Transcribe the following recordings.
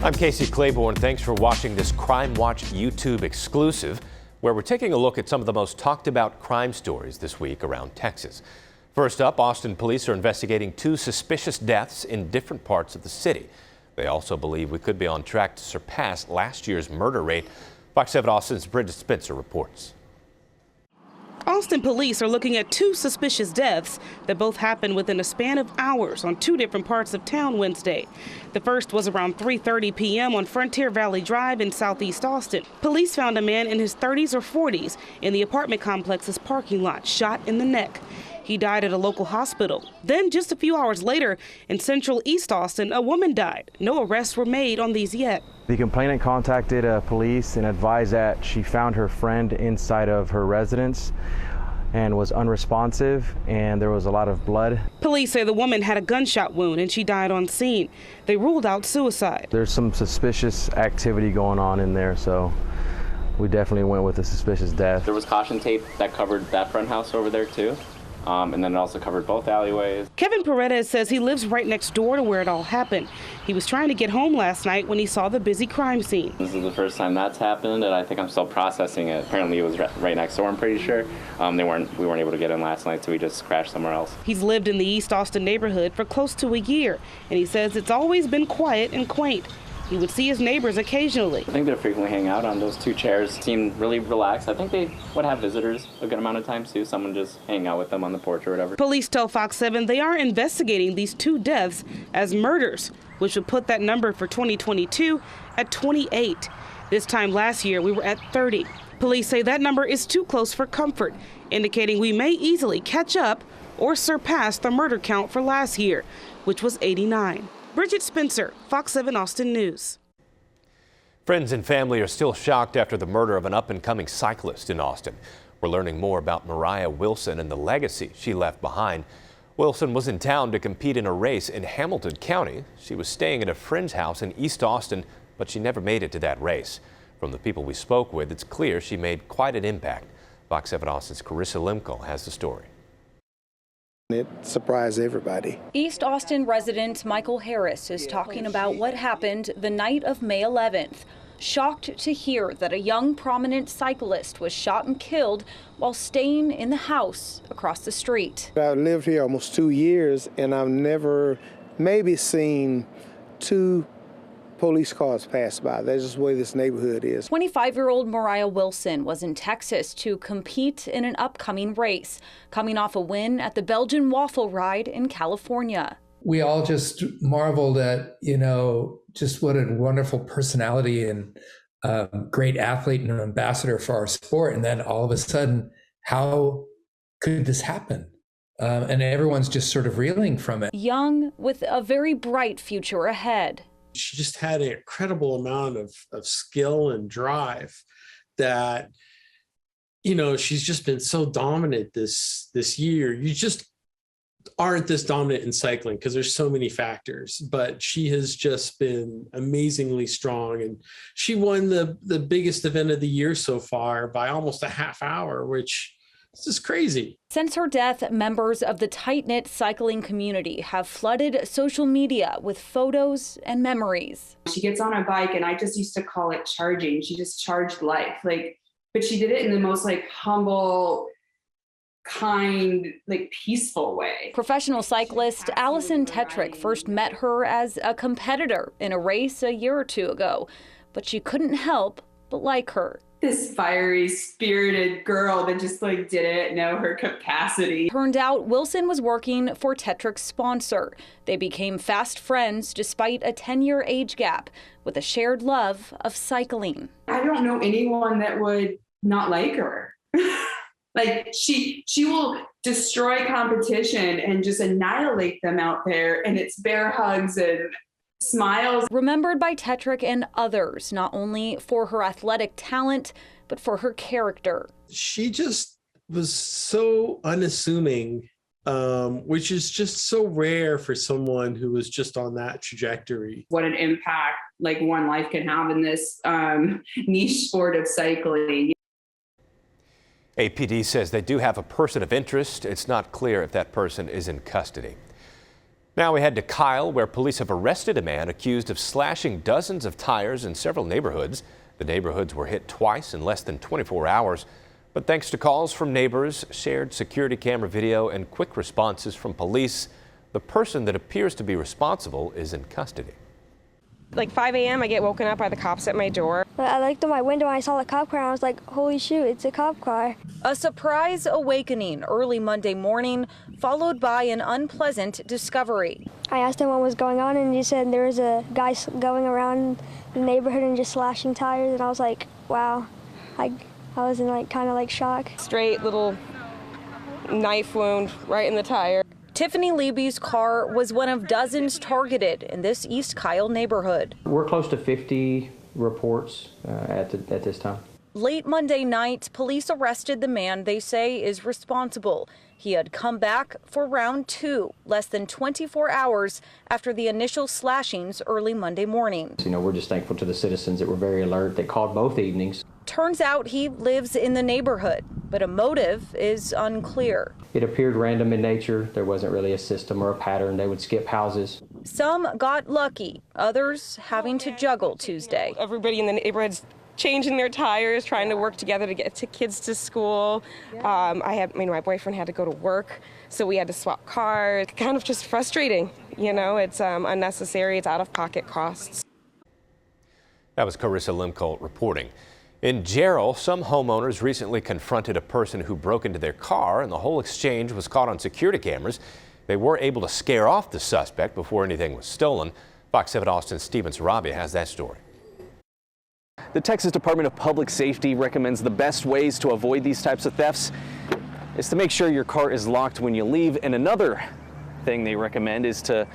I'm Casey Claiborne. Thanks for watching this CrimeWatch YouTube exclusive, where we're taking a look at some of the most talked about crime stories this week around Texas. First up, Austin police are investigating 2 suspicious deaths in different parts of the city. They also believe we could be on track to surpass last year's murder rate. Fox 7 Austin's Bridget Spencer reports. Austin police are looking at 2 suspicious deaths that both happened within a span of hours on 2 different parts of town Wednesday. The first was around 3:30 p.m. on Frontier Valley Drive in southeast Austin. Police found a man in his 30s or 40s in the apartment complex's parking lot, shot in the neck. He died at a local hospital. Then just a few hours later, in central East Austin, a woman died. No arrests were made on these yet. The complainant contacted police and advised that she found her friend inside of her residence and was unresponsive, and there was a lot of blood. Police say the woman had a gunshot wound and she died on scene. They ruled out suicide. There's some suspicious activity going on in there, so we definitely went with a suspicious death. There was caution tape that covered that front house over there too. And then it also covered both alleyways. Kevin Paredes says he lives right next door to where it all happened. He was trying to get home last night when he saw the busy crime scene. This is the first time that's happened, and I think I'm still processing it. Apparently it was right next door, I'm pretty sure. We weren't able to get in last night, so we just crashed somewhere else. He's lived in the East Austin neighborhood for close to a year, and he says it's always been quiet and quaint. He would see his neighbors occasionally. I think they frequently hang out on those 2 chairs. Seemed really relaxed. I think they would have visitors a good amount of times too. Someone just hang out with them on the porch or whatever. Police tell Fox 7 they are investigating these 2 deaths as murders, which would put that number for 2022 at 28. This time last year, we were at 30. Police say that number is too close for comfort, indicating we may easily catch up or surpass the murder count for last year, which was 89. Bridget Spencer, Fox 7 Austin News. Friends and family are still shocked after the murder of an up-and-coming cyclist in Austin. We're learning more about Mariah Wilson and the legacy she left behind. Wilson was in town to compete in a race in Hamilton County. She was staying at a friend's house in East Austin, but she never made it to that race. From the people we spoke with, it's clear she made quite an impact. Fox 7 Austin's Carissa Limco has the story. It surprised everybody. East Austin resident Michael Harris is talking about what happened the night of May 11th. Shocked to hear that a young prominent cyclist was shot and killed while staying in the house across the street. I've lived here almost 2 years, and I've never maybe seen 2 police cars pass by. That's just the way this neighborhood is. 25-year-old Mariah Wilson was in Texas to compete in an upcoming race, coming off a win at the Belgian Waffle Ride in California. We all just marveled at, just what a wonderful personality and great athlete and an ambassador for our sport. And then all of a sudden, how could this happen? And everyone's just sort of reeling from it. Young with a very bright future ahead. She just had an incredible amount of skill and drive that, she's just been so dominant this year. You just aren't this dominant in cycling because there's so many factors, but she has just been amazingly strong. And she won the biggest event of the year so far by almost a half hour, which this is crazy. Since her death, members of the tight-knit cycling community have flooded social media with photos and memories. She gets on a bike, and I just used to call it charging. She just charged life, but she did it in the most humble, kind, peaceful way. Professional cyclist Allison Tetrick first met her as a competitor in a race a year or 2 ago, but she couldn't help but like her. This fiery, spirited girl that just didn't know her capacity. Turned out Wilson was working for Tetrick's sponsor. They became fast friends despite a 10-year age gap, with a shared love of cycling. I don't know anyone that would not like her. She will destroy competition and just annihilate them out there, and it's bear hugs and smiles. Remembered by Tetrick and others, not only for her athletic talent, but for her character. She just was so unassuming, which is just so rare for someone who was just on that trajectory. What an impact one life can have in this niche sport of cycling. APD says they do have a person of interest. It's not clear if that person is in custody. Now we head to Kyle, where police have arrested a man accused of slashing dozens of tires in several neighborhoods. The neighborhoods were hit twice in less than 24 hours. But thanks to calls from neighbors, shared security camera video, and quick responses from police, the person that appears to be responsible is in custody. Like 5 a.m. I get woken up by the cops at my door. I looked at my window and I saw the cop car and I was like, holy shoot, it's a cop car. A surprise awakening early Monday morning, followed by an unpleasant discovery. I asked him what was going on and he said there was a guy going around the neighborhood and just slashing tires, and I was like, wow. I was in kind of shock. Straight little knife wound right in the tire. Tiffany Leby's car was one of dozens targeted in this East Kyle neighborhood. We're close to 50 reports at this time. Late Monday night, police arrested the man they say is responsible. He had come back for round 2, less than 24 hours after the initial slashings early Monday morning. We're just thankful to the citizens that were very alert. They called both evenings. Turns out he lives in the neighborhood, but a motive is unclear. It appeared random in nature. There wasn't really a system or a pattern. They would skip houses. Some got lucky, others having to juggle Tuesday. Everybody in the neighborhood's changing their tires, trying to work together to get kids to school. My boyfriend had to go to work, so we had to swap cars. Kind of just frustrating, it's unnecessary, it's out-of-pocket costs. That was Carissa Limcolt reporting. In Jarrell, some homeowners recently confronted a person who broke into their car, and the whole exchange was caught on security cameras. They were able to scare off the suspect before anything was stolen. Fox 7 Austin's Steven Sarabia has that story. The Texas Department of Public Safety recommends the best ways to avoid these types of thefts is to make sure your car is locked when you leave. And another thing they recommend is to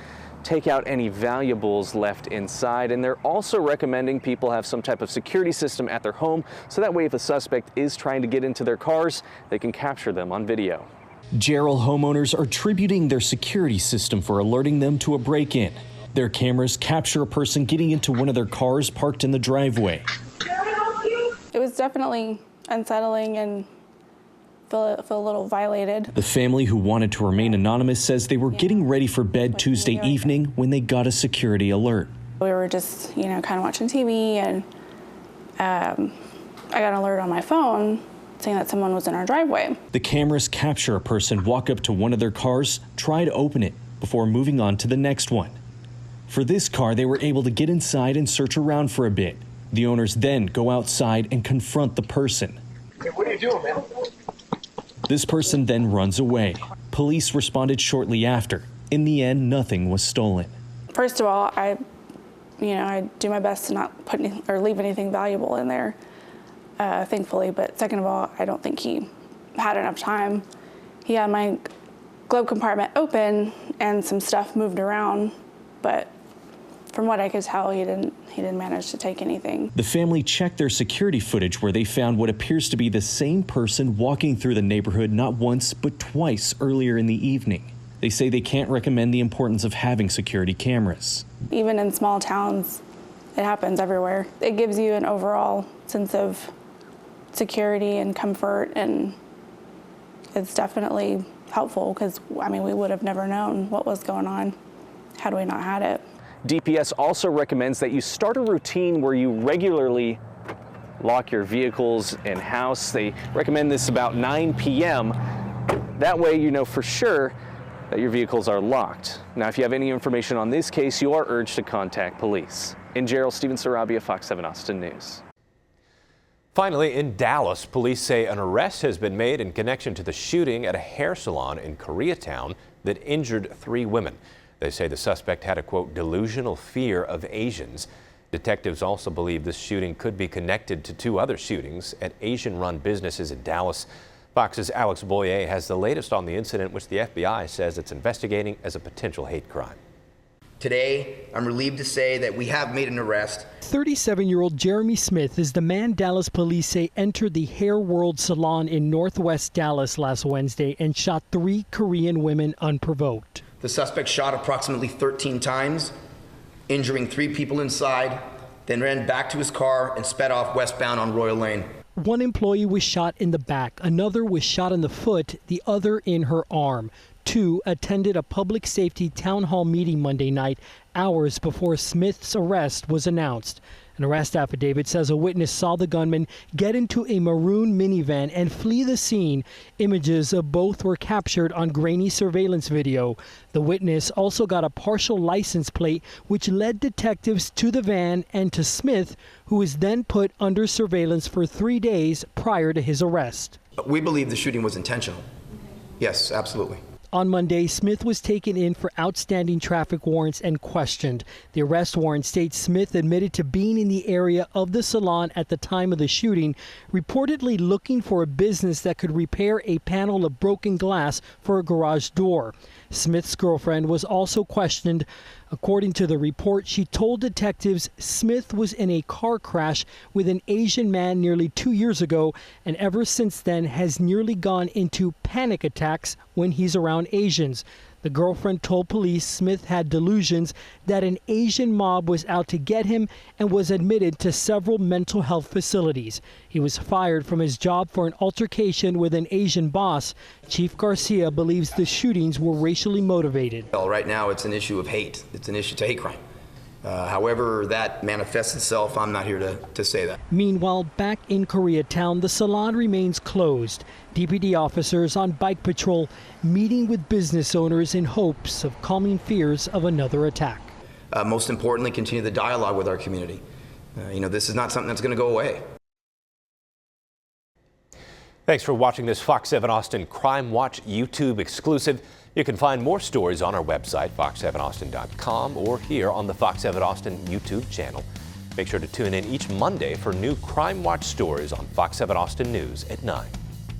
take out any valuables left inside. And they're also recommending people have some type of security system at their home, so that way if a suspect is trying to get into their cars, they can capture them on video. Jarrell homeowners are tributing their security system for alerting them to a break-in. Their cameras capture a person getting into one of their cars parked in the driveway. It was definitely unsettling and feel a little violated. The family, who wanted to remain anonymous, says they were getting ready for bed Tuesday evening when they got a security alert. We were just, kind of watching TV, and I got an alert on my phone saying that someone was in our driveway. The cameras capture a person walk up to one of their cars, try to open it before moving on to the next one. For this car, they were able to get inside and search around for a bit. The owners then go outside and confront the person. Hey, what are you doing, man? This person then runs away. Police responded shortly after. In the end, nothing was stolen. First of all, I do my best to not put or leave anything valuable in there, thankfully. But second of all, I don't think he had enough time. He had my glove compartment open and some stuff moved around, but from what I could tell, he didn't manage to take anything. The family checked their security footage, where they found what appears to be the same person walking through the neighborhood not once but twice earlier in the evening. They say they can't recommend the importance of having security cameras. Even in small towns, it happens everywhere. It gives you an overall sense of security and comfort, and it's definitely helpful because, we would have never known what was going on had we not had it. DPS also recommends that you start a routine where you regularly lock your vehicles and house. They recommend this about 9 p.m. That way you know for sure that your vehicles are locked. Now, if you have any information on this case, you are urged to contact police. In Jarrell, Steven Sarabia, Fox 7 Austin News. Finally, in Dallas, police say an arrest has been made in connection to the shooting at a hair salon in Koreatown that injured 3 women. They say the suspect had a, quote, delusional fear of Asians. Detectives also believe this shooting could be connected to 2 other shootings at Asian-run businesses in Dallas. Fox's Alex Boyer has the latest on the incident, which the FBI says it's investigating as a potential hate crime. Today, I'm relieved to say that we have made an arrest. 37-year-old Jeremy Smith is the man Dallas police say entered the Hair World salon in Northwest Dallas last Wednesday and shot 3 Korean women unprovoked. The suspect shot approximately 13 times, injuring 3 people inside, then ran back to his car and sped off westbound on Royal Lane. One employee was shot in the back, another was shot in the foot, the other in her arm. two attended a public safety town hall meeting Monday night, hours before Smith's arrest was announced. An arrest affidavit says a witness saw the gunman get into a maroon minivan and flee the scene. Images of both were captured on grainy surveillance video. The witness also got a partial license plate, which led detectives to the van and to Smith, who was then put under surveillance for 3 days prior to his arrest. We believe the shooting was intentional. Yes, absolutely. On Monday, Smith was taken in for outstanding traffic warrants and questioned. The arrest warrant states Smith admitted to being in the area of the salon at the time of the shooting, reportedly looking for a business that could repair a panel of broken glass for a garage door. Smith's girlfriend was also questioned. According to the report, she told detectives Smith was in a car crash with an Asian man nearly 2 years ago, and ever since then has nearly gone into panic attacks when he's around Asians. The girlfriend told police Smith had delusions that an Asian mob was out to get him and was admitted to several mental health facilities. He was fired from his job for an altercation with an Asian boss. Chief Garcia believes the shootings were racially motivated. Well, right now it's an issue of hate. It's an issue to hate crime. However that manifests itself, I'm not here to say that. Meanwhile, back in Koreatown, the salon remains closed. DPD officers on bike patrol meeting with business owners in hopes of calming fears of another attack. Most importantly, continue the dialogue with our community. This is not something that's going to go away. Thanks for watching this Fox 7 Austin Crime Watch YouTube exclusive. You can find more stories on our website, fox7austin.com, or here on the Fox 7 Austin YouTube channel. Make sure to tune in each Monday for new Crime Watch stories on Fox 7 Austin News at 9.